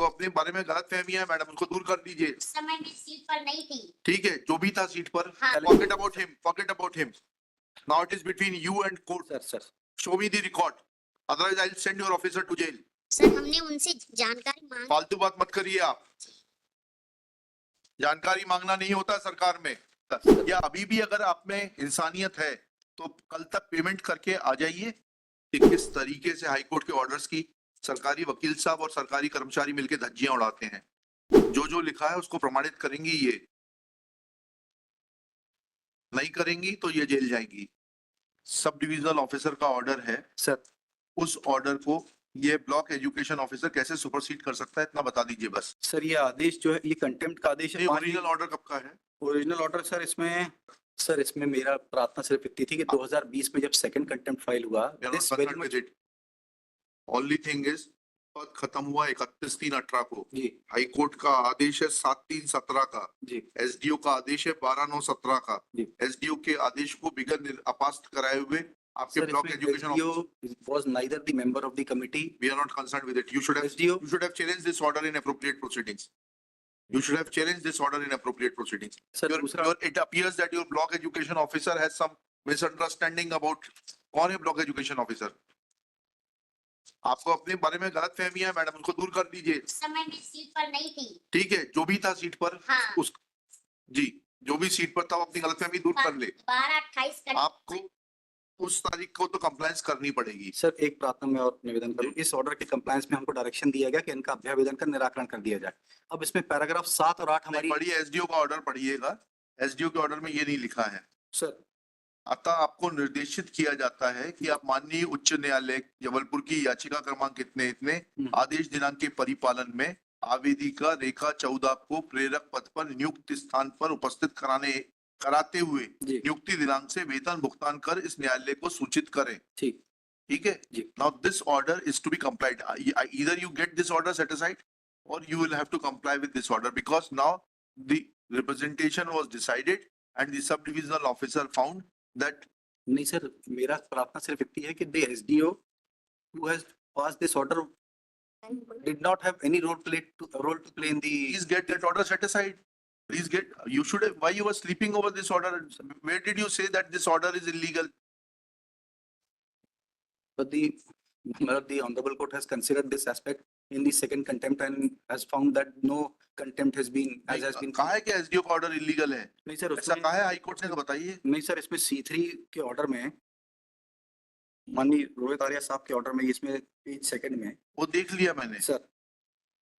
आपको अपने बारे में गलतफहमी है मैडम, उसको दूर कर दीजिए। उस समय मैं सीट पर नहीं थी। ठीक है, जो भी था सीट पर, हाँ। forget about him, forget about him. Now it is between you and court. Sir Show me the record. Otherwise I'll send your officer to jail. Sir हमने उनसे जानकारी मांगी। फालतू बात मत करिए आप। जानकारी मांगना नहीं होता सरकार में। या अभी भी अगर आप में इंसानियत है तो कल तक पेमेंट करके आ जाइए कि किस तरीके से हाईकोर्ट के ऑर्डर्स की सरकारी वकील साहब और सरकारी कर्मचारी मिलकर धज्जियां उड़ाते हैं। जो जो लिखा है उसको प्रमाणित करेंगी, ये नहीं करेंगी तो ये जेल जाएंगी। सब डिविजनल ऑफिसर का ऑर्डर है सर। उस ऑर्डर को ये ब्लॉक एजुकेशन ऑफिसर कैसे सुपरसीड कर सकता है, इतना बता दीजिए बस। सर ये आदेश जो है ये कंटेम्प्ट का आदेश है। ओरिजिनल ऑर्डर कब का है? ओरिजिनल ऑर्डर सर इसमें मेरा प्रार्थना सिर्फ इतनी थी कि 2020 में जब सेकंड कंटेम्प्ट फाइल हुआ, this very much only thing is पद खत्म हुआ 31/3/18 को। जी हाईकोर्ट का आदेश है 7/3/17 का। जी एसडीओ का आदेश है 12/9/17 का। जी। एसडीओ के आदेश को बिगड़ अपास्त कराए हुए आपके sir block education was neither the member of the committee. we are not concerned with it. You should have challenged this order in appropriate proceedings. You should have challenged this order in appropriate proceedings. Sir दूसरा It appears that your block education officer has some misunderstanding about कौन है block education officer? आपको अपने बारे में गलतफहमी है madam, उसको दूर कर दीजिए। उस समय मैं सीट पर नहीं थी। ठीक है, जो भी था सीट पर, हाँ। उस जी जो भी सीट पर था वो अपनी गलतफहमी दूर कर ले। 12/28 का आपको उस तारीख को तो कंप्लायंस करनी पड़ेगी। सर एक प्रार्थना में और निवेदन करूं, इस ऑर्डर के कंप्लायंस में हमको डायरेक्शन दिया गया कि इनका अभ्यावेदन का निराकरण कर दिया जाए। अब इसमें पैराग्राफ 7 और 8 हमारी पढ़िए, एसडीओ का ऑर्डर पढ़िएगा। एसडीओ के ऑर्डर में ये नहीं लिखा है। सर अतः आपको निर्देशित किया जाता है कि आप माननीय उच्च न्यायालय जबलपुर की याचिका क्रमांक इतने आदेश दिनांक के परिपालन में आवेदिका रेखा 14 को प्रेरक पद पर नियुक्त स्थान पर उपस्थित कराते हुए जी नियुक्ति दिनांक से वेतन भुगतान कर इस न्यायालय को सूचित करें। ठीक ठीक है जी। Now this order is to be complied, either you get this order set aside or you will have to comply with this order because now the representation was decided and the subdivisional officer found that नहीं sir, मेरा प्रार्थना सिर्फ इतनी है कि the SDO who has passed this order did not have any role to play in the please get that order set aside. Please get, you should have, why you were sleeping over this order? Where did you say that this order is illegal? but the honorable court has considered this aspect in the second contempt and has found that no contempt has been कहा है कि SDO का order illegal है? नहीं sir ऐसा कहा है high court ने, तो बताइए। नहीं सर, इसमें C3 के ऑर्डर में माननीय रोहित आर्या साहब के ऑर्डर में इसमें पेज सेकंड में वो देख लिया मैंने सर।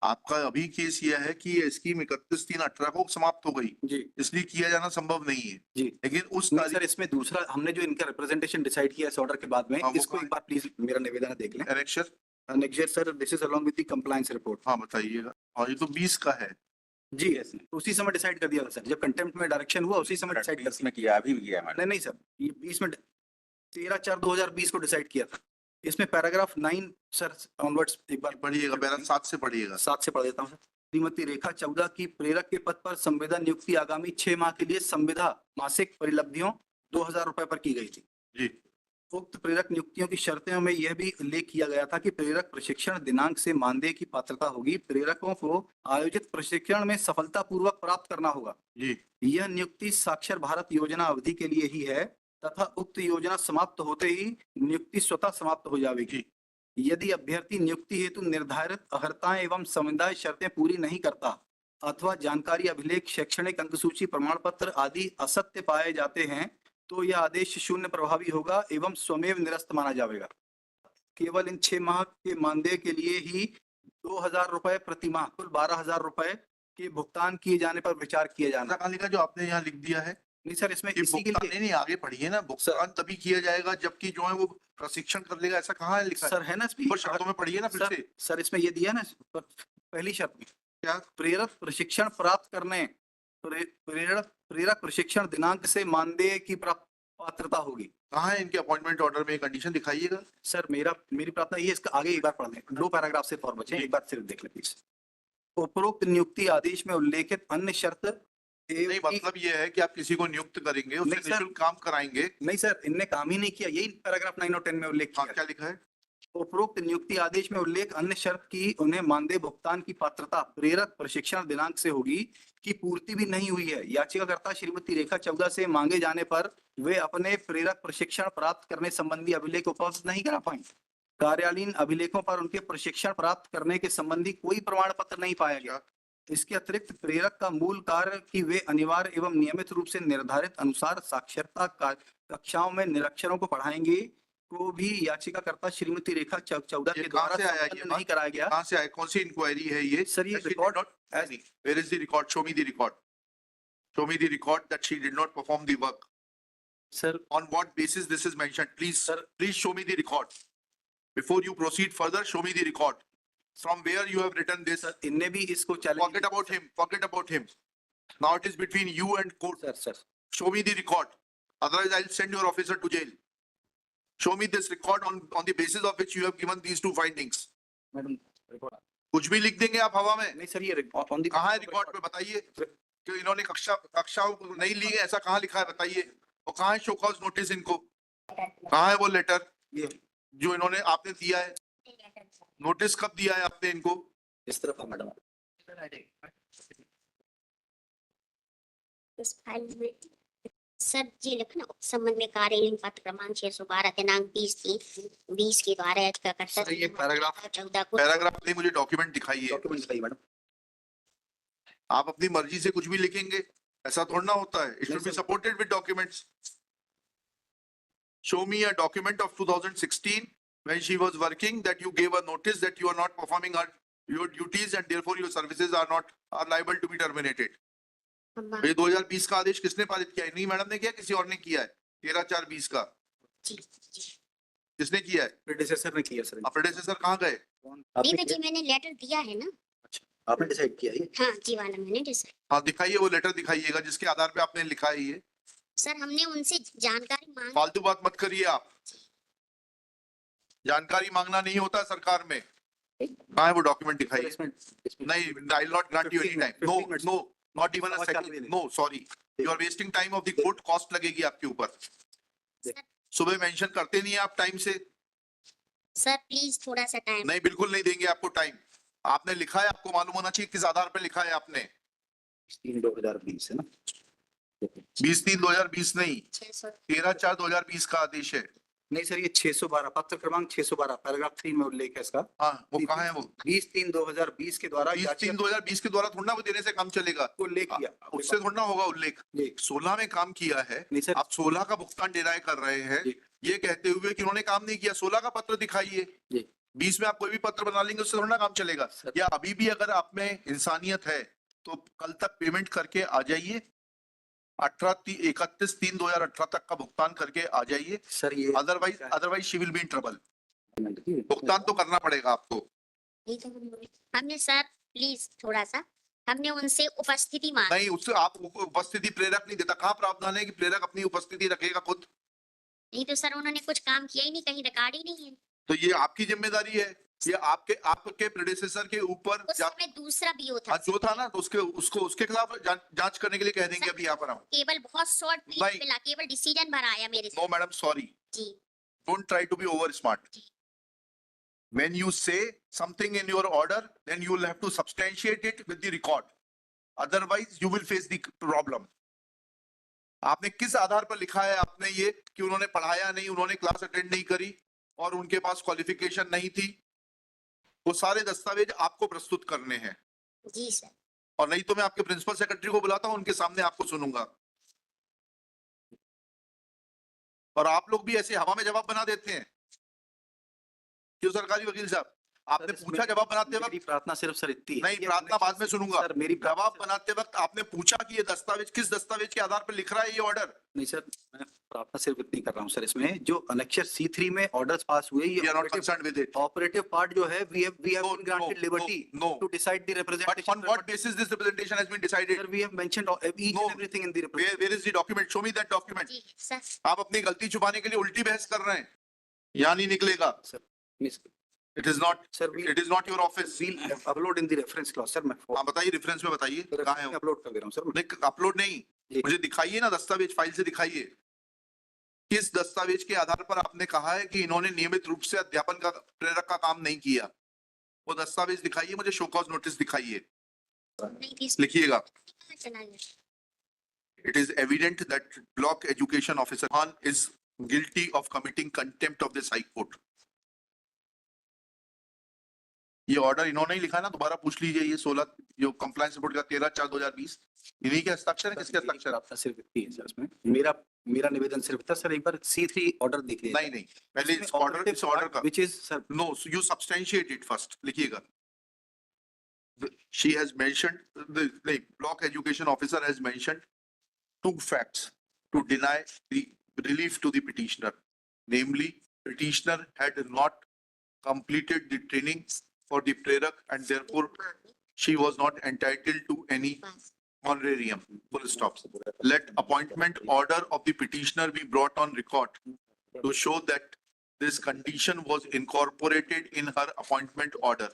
आपका अभी केस यह है कि ये स्कीम 31/3/18 को समाप्त हो गई, जी इसलिए किया जाना संभव नहीं है जी। लेकिन उस नहीं सर, इसमें दूसरा हमने जो इनका रिप्रेजेंटेशन डिसाइड किया इस ऑर्डर के बाद में, हाँ, वो इसको एक बार प्लीज मेरा निवेदन है देख लें। Annexure next sir, this is along with the compliance report. हाँ बताइएगा। और ये तो 20 का है जी उसी समय डिसाइड कर दिया था सर, जब कंटेम्प्ट में डायरेक्शन हुआ उसी समय डिसाइड कर में किया, अभी भी किया मैडम। नहीं सर, ये 20 में 13/4/2020 को डिसाइड किया था। इसमें पैराग्राफ 9 सर ऑनवर्ड्स एक बार पढ़िएगा, पैरा 7 से पढ़िएगा। 7 से पढ़ देता हूँ सर। श्रीमती रेखा 14 की प्रेरक के पद पर संविदा नियुक्ति आगामी 6 माह के लिए संविदा मासिक परिलब्धियों 2000 रुपए पर की गई थी। जी उक्त प्रेरक नियुक्तियों की शर्तों में यह भी उल्लेख किया गया था कि प्रेरक प्रशिक्षण दिनांक से मानदेय की पात्रता होगी। प्रेरकों को आयोजित प्रशिक्षण में सफलतापूर्वक प्राप्त करना होगा। जी यह नियुक्ति साक्षर भारत योजना अवधि के लिए ही है तथा उक्त योजना समाप्त होते ही नियुक्ति स्वतः समाप्त हो जाएगी। यदि अभ्यर्थी नियुक्ति हेतु निर्धारित अर्हताएं एवं समुदाय शर्तें पूरी नहीं करता अथवा जानकारी अभिलेख शैक्षणिक अंकसूची प्रमाण पत्र आदि असत्य पाए जाते हैं तो यह आदेश शून्य प्रभावी होगा एवं स्वमेव निरस्त माना जाएगा। केवल इन 6 माह के मानदेय के लिए ही 2000 रुपए प्रति माह कुल 12,000 रुपए के भुगतान किए जाने पर विचार किया जाना। कहानी का जो आपने यहाँ लिख दिया है नहीं सर, इसमें कि इसी के लिए नहीं आगे पढ़िए ना, भुगतान तभी किया जाएगा जबकि जो है वो प्रशिक्षण कर लेगा, ऐसा कहाँ है लिखा है? सर है ना ऊपर शर्तों में पढ़िए ना फिर से। सर इसमें ये दिया ना पहली शर्त में क्या? प्रेरक प्रशिक्षण प्राप्त करने प्रेरक प्रशिक्षण दिनांक से मानदेय की पात्रता होगी। कहाँ है इनके अपॉइंटमेंट ऑर्डर में कंडीशन दिखाइएगा। सर मेरी प्रार्थना ये, इसका आगे एक बार पढ़ लें, 2 पैराग्राफ से और बचे, एक बार सिर्फ देख लें प्लीज। उपरोक्त नियुक्ति आदेश में उल्लेखित अन्य शर्त नहीं, मतलब ये है कि आप किसी को नियुक्त करेंगे, उससे निःशुल्क काम कराएंगे। नहीं सर, इनने काम ही नहीं किया, यही पैराग्राफ 9 और 10 में उल्लेख किया। क्या लिखा है? उपरोक्त नियुक्ति आदेश में उल्लेख अन्य शर्त की उन्हें मानदेय भुगतान की पात्रता प्रेरक प्रशिक्षण दिनांक से होगी की पूर्ति भी नहीं हुई है। याचिकाकर्ता श्रीमती रेखा चौदा से मांगे जाने पर वे अपने प्रेरक प्रशिक्षण प्राप्त करने संबंधी अभिलेख उपलब्ध नहीं करा पाई। कार्यालयीन अभिलेखों पर उनके प्रशिक्षण प्राप्त करने के संबंधी कोई प्रमाण पत्र नहीं पाया गया। इसके अतिरिक्त प्रेरक का मूल कार्य कि वे अनिवार्य एवं नियमित रूप से निर्धारित अनुसार साक्षरता कक्षाओं में निरक्षरों को पढ़ाएंगे को भी याचिकाकर्ता श्रीमती रेखा चौदा ये के कहाँ द्वारा से आया संपन्न ये नहीं कराया गया। कहाँ से आया, कौन सी इंक्वायरी है ये? सर ये That she did record not- Where is the record? Show me the record. Show me the record that she did not perform the work. Sir On what basis this is mentioned? Please, Sir. please show me the record. Before you proceed further, show me the record. From where you have written this? Sir इनने भी इसको challenge Forget about him. Forget about him. Now it is between you and court. Sir Show me the record. Otherwise, I'll send your officer to jail. Show me this record on the basis of which you have given these two findings. Madam record कुछ भी लिख देंगे आप हवा में? नहीं sir ये on the कहाँ है रिकॉर्ड पे बताइए कि इन्होंने कक्षाओं नहीं ली है, ऐसा कहाँ लिखा है बताइए? और कहाँ है शो कॉज नोटिस इनको? कहाँ है वो लेटर ये जो इन्होंने आपने दिया है? नोटिस कब दिया है आपने इनको? इस तरफ है मैडम। इस फाइल में सर जी लिखना संबंध में कार्यालयीन पत्र क्रमांक 612 दिनांक 20/3/20 के द्वारा याचिकाकर्ता सर ये पैराग्राफ 14 को पैराग्राफ नहीं, मुझे डॉक्यूमेंट दिखाइए। डॉक्यूमेंट दिखाइए मैडम। आप अपनी मर्जी से कुछ भी लिखेंगे, ऐसा थोड़ा होता है। It should be sir. Supported with documents. Show me a document of 2016 when she was working that you gave a notice that you are not performing your duties and therefore your services are liable to be terminated. ये 2020 का आदेश किसने पारित किया है? नहीं madam ने किया, किसी और ने किया है? 13/4/20 का जी किसने किया है? प्रेडिसेसर ने किया सर। प्रेडेसेसर कहाँ गए? नहीं तो जी मैंने लेटर दिया है ना। आपने डिसाइड किया ये? हाँ जी वाला मैंने डिसाइड। हाँ दिखाइए, वो लेटर दिखाइएगा जिसके आधार पे आपने लिखा है ये। सर हमने उनसे जानकारी मांगी। फालतू बात मत करिए आप। जानकारी मांगना नहीं होता सरकार में। कहाँ है वो डॉक्यूमेंट दिखाइए? नहीं, I will not grant you any time. No, 15 minutes. no, not even a आवाज चालू second. They No, sorry. You are wasting time of the court. Cost लगेगी आपके ऊपर। सुबह मेंशन करते नहीं है आप टाइम से। सर प्लीज थोड़ा सा टाइम। नहीं, बिल्कुल नहीं देंगे आपको टाइम। आपने लिखा है, आपको मालूम होना चाहिए किस आधार पर लिखा है आपने। 2020 है ना? 20/3/2020 नहीं, 600 13/4/2020 का आदेश है। नहीं सर ये 612 पत्र क्रमांक 612 पैराग्राफ 3 में उल्लेख है इसका। हाँ, वो कहाँ है वो? 20/3/2020 के द्वारा 20/3/2020 के द्वारा थोड़ा वो देने से काम चलेगा। उल्लेख किया। उससे थोड़ा होगा उल्लेख। जी 16 में काम किया है, नहीं सर आप 16 का भुगतान डिनाय कर रहे हैं जी। ये कहते हुए कि उन्होंने काम नहीं किया। 16 का पत्र दिखाइए। जी 20 में आप कोई भी पत्र बना लेंगे उससे थोड़ा काम चलेगा। सर। या अभी भी अगर आप में इंसानियत है तो कल तक पेमेंट करके आ जाइए। 31/3/2018 तक का भुगतान करके आ जाइए। सर ये otherwise she will be in trouble. भुगतान तो करना पड़ेगा आपको। नहीं तो हमने सर प्लीज थोड़ा सा हमने उनसे उपस्थिति मांगी। नहीं, उससे आप उपस्थिति प्रेरक नहीं देता। कहाँ प्रावधान है कि प्रेरक अपनी उपस्थिति रखेगा खुद? नहीं तो सर उन्होंने कुछ काम किया ही नहीं, कहीं रिकॉर्ड ही नहीं है। तो ये आपकी जिम्मेदारी है। ये आपके प्रेडेसेसर के ऊपर उस समय दूसरा बीओ था। जो था ना, तो उसके खिलाफ जांच करने के लिए कह देंगे। अभी यहाँ पर हम केवल बहुत शॉर्ट नहीं। पीरियड मिला, केवल डिसीजन भरा आया मेरे से। नो मैडम, सॉरी, जी don't try to be over smart. When you say something in your order, then you will have to substantiate it with the record. Otherwise, you will face the problem. आपने किस आधार पर लिखा है आपने ये कि उन्होंने पढ़ाया नहीं, उन्होंने क्लास अटेंड नहीं करी और उनके पास क्वालिफिकेशन नहीं थी? वो सारे दस्तावेज आपको प्रस्तुत करने हैं। जी सर। और नहीं तो मैं आपके प्रिंसिपल सेक्रेटरी को बुलाता हूं, उनके सामने आपको सुनूंगा। और आप लोग भी ऐसे हवा में जवाब बना देते हैं क्यों सरकारी वकील साहब? आपने पूछा जवाब बनाते वक्त? मेरी प्रार्थना सिर्फ सर इतनी है। नहीं, प्रार्थना बाद में सुनूंगा। सर मेरी जवाब बनाते वक्त आपने पूछा कि ये दस्तावेज किस दस्तावेज के आधार पर लिख रहा है ये ऑर्डर? नहीं सर मैं प्रार्थना सिर्फ इतनी कर रहा हूँ सर। इसमें जो अनेक्षर C3 में ऑर्डर्स पास हुए We are not ये concerned with it. Operative part जो है we have No, been granted no, liberty no. to decide the But representation. on what basis this representation has been decided? Sir, we have mentioned each No. and everything in the representation. Where is the document? Show me that document. जी sir. आप अपनी गलती छुपाने के लिए उल्टी बहस कर रहे हैं। यहाँ नहीं निकलेगा। Miss- It is not. Sir, It is not your office. we'll upload in the reference clause sir। मैं हाँ बताइए, रेफरेंस में बताइए कहाँ है वो? अपलोड कर दे रहा हूँ सर। नहीं, अपलोड नहीं, जी। मुझे दिखाइए ना दस्तावेज, फाइल से दिखाइए। किस दस्तावेज के आधार पर आपने कहा है कि इन्होंने नियमित रूप से अध्यापन का प्रेरक का काम नहीं किया? वो दस्तावेज दिखाइए मुझे, शो कॉज नोटिस दिखाइए, नहीं बीस लिखिएगा। चला गया। It is evident that block education officer Khan is guilty of committing contempt of this high court. ये ऑर्डर इन्होंने ही लिखा है ना, दोबारा पूछ लीजिए। ये 16 जो कंप्लायंस रिपोर्ट का 13/4/2020 इन्हीं के हस्ताक्षर है, किसके हस्ताक्षर? आपका सिर्फ इतनी है सर इसमें। मेरा निवेदन सिर्फ था सर, एक बार C3 ऑर्डर देख लीजिए। नहीं नहीं, पहले इस ऑर्डर का which is sir no, so you substantiate it first. लिखिएगा। She has mentioned the block education officer has mentioned two facts to deny the relief to the petitioner. Namely, petitioner had not completed the training for the prerak and therefore she was not entitled to any honorarium. Full stop. Let appointment order of the petitioner be brought on record to show that this condition was incorporated in her appointment order.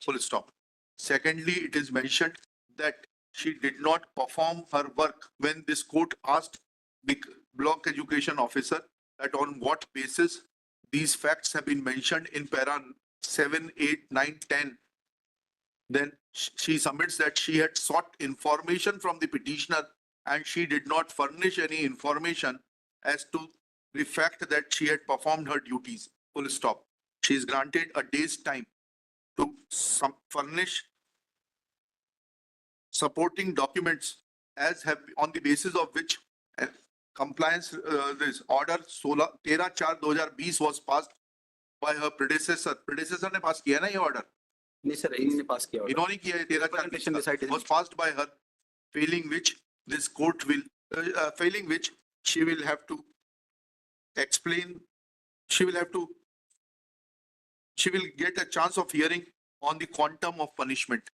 Full stop. Secondly, it is mentioned that she did not perform her work when this court asked the block education officer that on what basis these facts have been mentioned in para 7, 8, 9, 10. Then she submits that she had sought information from the petitioner and she did not furnish any information as to the fact that she had performed her duties. Full stop. She is granted a day's time to furnish supporting documents as have on the basis of which compliance this order 13/4/2020 was passed by her predecessor. Predecessor ने पास किया ना ये order? नहीं sir, इन्होंने पास किया order। इन्होंने किया है Representation 13/4 decided. was passed by her, failing which this court will failing which she will have to explain, she will get a chance of hearing on the quantum of punishment.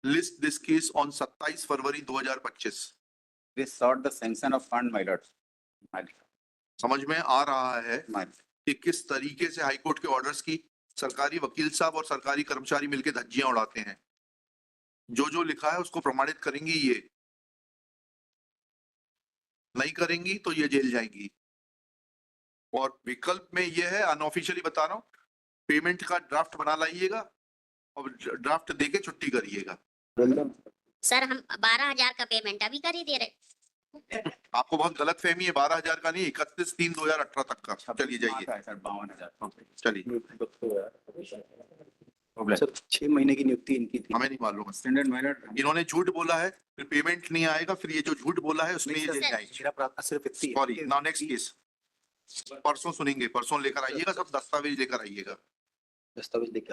List this case on 27 February 2025। We sought the sanction of fund, my lord. समझ में आ रहा है My कि किस तरीके से high court के orders की सरकारी वकील साहब और सरकारी कर्मचारी मिलकर धज्जियां उड़ाते हैं। जो जो लिखा है उसको प्रमाणित करेंगी, ये नहीं करेंगी तो ये जेल जाएंगी। और विकल्प में ये है, अनऑफिशियली बता रहा हूँ, पेमेंट का ड्राफ्ट बना लाइएगा और ड्राफ्ट देके छुट्टी करिएगा। सर हम 12,000 का पेमेंट अभी कर ही दे रहे। आपको बहुत गलत फहमी है, 12,000 का नहीं, 31/3/2018 तक का। चलिए जाइए, सर 52,000। चलिए। सर 6 महीने की नियुक्ति इनकी थी। हमें नहीं मालूम, Standard, my lord. इन्होंने झूठ बोला है, फिर पेमेंट नहीं आएगा, फिर ये जो झूठ बोला है उसमें ये जेल जाएगी। मेरा प्रार्थना सिर्फ इतनी है। सॉरी, नाउ नेक्स्ट केस परसों सुनेंगे, परसों लेकर आइएगा, सब दस्तावेज लेकर आइएगा। दस्तावेज लेके